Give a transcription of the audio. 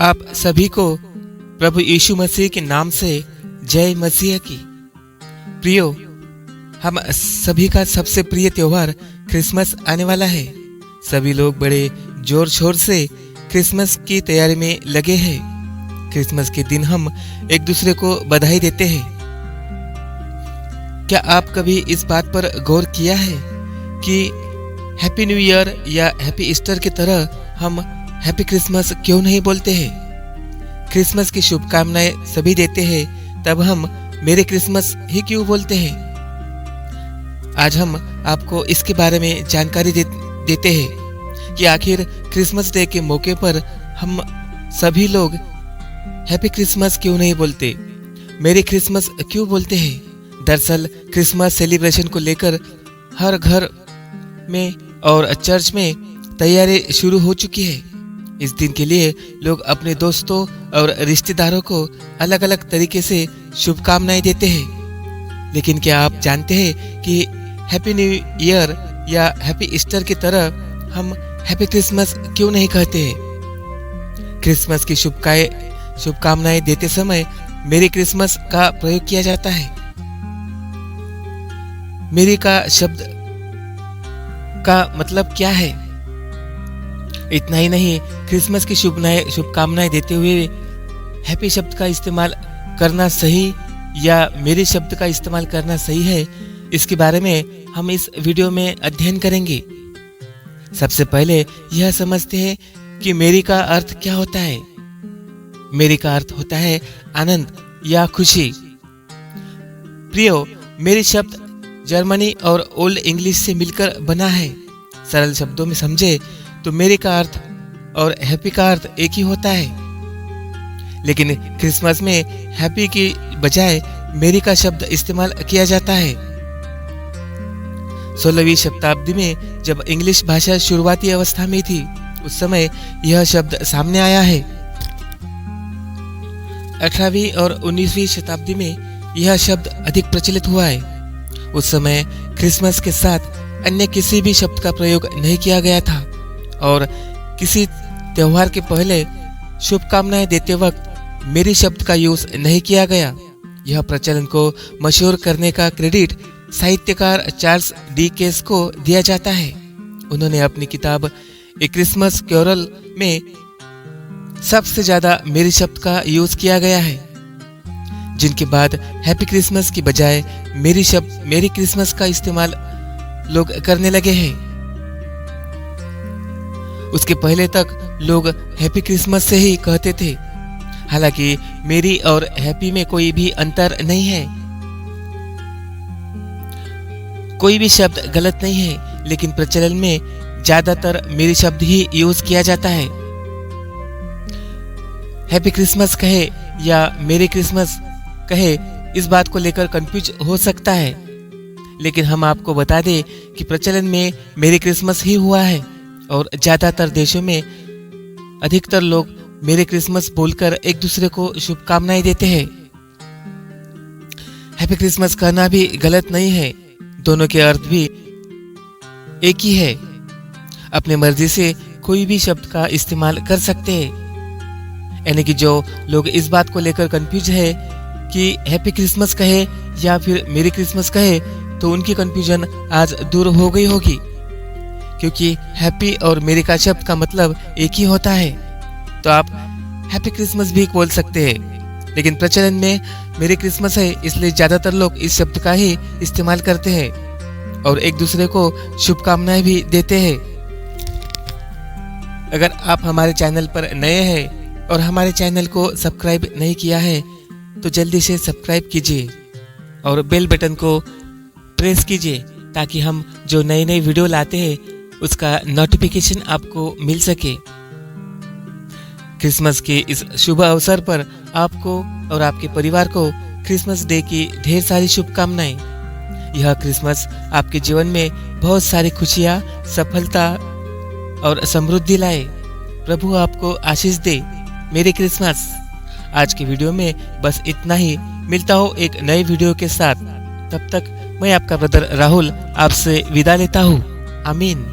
आप सभी को प्रभु यीशु मसीह के नाम से जय मसीह की। प्रियो, हम सभी का सबसे प्रिय त्योहार क्रिसमस आने वाला है। सभी लोग बड़े जोर शोर से क्रिसमस की तैयारी में लगे हैं। क्रिसमस के दिन हम एक दूसरे को बधाई देते हैं। क्या आप कभी इस बात पर गौर किया है कि हैप्पी न्यू ईयर या हैप्पी ईस्टर की तरह हम हैप्पी क्रिसमस क्यों नहीं बोलते हैं? क्रिसमस की शुभकामनाएं सभी देते हैं, तब हम मेरी क्रिसमस ही क्यों बोलते हैं? आज हम आपको इसके बारे में जानकारी देते हैं कि आखिर क्रिसमस डे के मौके पर हम सभी लोग हैप्पी क्रिसमस क्यों नहीं बोलते, मेरी क्रिसमस क्यों बोलते हैं। दरअसल क्रिसमस सेलिब्रेशन को लेकर हर घर में और चर्च में तैयारी शुरू हो चुकी है। इस दिन के लिए लोग अपने दोस्तों और रिश्तेदारों को अलग अलग तरीके से शुभकामनाएं देते हैं। लेकिन क्या आप जानते हैं कि हैप्पी न्यू ईयर या हैप्पी ईस्टर की तरह हम हैप्पी क्रिसमस क्यों नहीं कहते हैं? क्रिसमस की शुभकामनाएं देते समय मेरी क्रिसमस का प्रयोग किया जाता है। मेरी का शब्द का मतलब क्या है? इतना ही नहीं, क्रिसमस की शुभकामनाएं देते हुए हैप्पी शब्द का इस्तेमाल करना सही या मेरे शब्द का इस्तेमाल करना सही है, इसके बारे में हम इस वीडियो में अध्ययन करेंगे। सबसे पहले यह समझते हैं कि मेरी का अर्थ क्या होता है। मेरी का अर्थ होता है आनंद या खुशी। प्रियो, मेरी शब्द जर्मनी और ओल्ड इंग्लिश से मिलकर बना है। सरल शब्दों में समझे तो मेरी का अर्थ और हैप्पी का अर्थ एक ही होता है। लेकिन क्रिसमस में हैप्पी की बजाय मेरी का शब्द इस्तेमाल किया जाता है। 16वीं शताब्दी में जब इंग्लिश भाषा शुरुआती अवस्था में थी, उस समय यह शब्द सामने आया है। 18वीं और 19वीं शताब्दी में यह शब्द अधिक प्रचलित हुआ है। उस समय क्रिसमस के साथ अन्य किसी भी शब्द का प्रयोग नहीं किया गया था और किसी त्योहार के पहले शुभकामनाएं देते वक्त मेरी शब्द का यूज नहीं किया गया। यह प्रचलन को मशहूर करने का क्रेडिट साहित्यकार चार्ल्स डिकेंस को दिया जाता है। उन्होंने अपनी किताब ए क्रिसमस कैरोल में सबसे ज्यादा मेरी शब्द का यूज किया गया है, जिनके बाद हैप्पी क्रिसमस की बजाय मेरी क्रिसमस का इस्तेमाल लोग करने लगे हैं। उसके पहले तक लोग हैप्पी क्रिसमस से ही कहते थे। हालांकि मेरी और हैप्पी में कोई भी अंतर नहीं है। कोई भी शब्द गलत नहीं है, लेकिन प्रचलन में ज्यादातर मेरी शब्द ही यूज किया जाता है। हैप्पी क्रिसमस कहे या मेरी क्रिसमस कहे, इस बात को लेकर कंफ्यूज हो सकता है। लेकिन हम आपको बता दें कि प्रचलन में मेरी क्रिसमस ही हुआ है और ज्यादातर देशों में अधिकतर लोग मेरी क्रिसमस बोलकर एक दूसरे को शुभकामनाएं देते हैं। हैप्पी क्रिसमस कहना भी गलत नहीं है। दोनों के अर्थ भी एक ही है। अपने मर्जी से कोई भी शब्द का इस्तेमाल कर सकते हैं। यानी कि जो लोग इस बात को लेकर कंफ्यूज है कि हैप्पी क्रिसमस कहे या फिर मेरी क्रिसमस कहे, तो उनकी कंफ्यूजन आज दूर हो गई होगी, क्योंकि हैप्पी और मेरी का शब्द का मतलब एक ही होता है। तो आप हैप्पी क्रिसमस भी बोल सकते हैं, लेकिन प्रचलन में मेरी क्रिसमस है, इसलिए ज्यादातर लोग इस शब्द का ही इस्तेमाल करते हैं और एक दूसरे को शुभकामनाएं भी देते हैं। अगर आप हमारे चैनल पर नए हैं और हमारे चैनल को सब्सक्राइब नहीं किया है, तो जल्दी से सब्सक्राइब कीजिए और बेल बटन को प्रेस कीजिए, ताकि हम जो नई नई वीडियो लाते हैं उसका नोटिफिकेशन आपको मिल सके। क्रिसमस के इस शुभ अवसर पर आपको और आपके परिवार को क्रिसमस डे की ढेर सारी शुभकामनाएं। यह क्रिसमस आपके जीवन में बहुत सारी खुशियां, सफलता और समृद्धि लाए। प्रभु आपको आशीष दे। मेरी क्रिसमस। आज की वीडियो में बस इतना ही। मिलता हूँ एक नए वीडियो के साथ। तब तक मैं आपका ब्रदर राहुल आपसे विदा लेता हूँ। आमीन।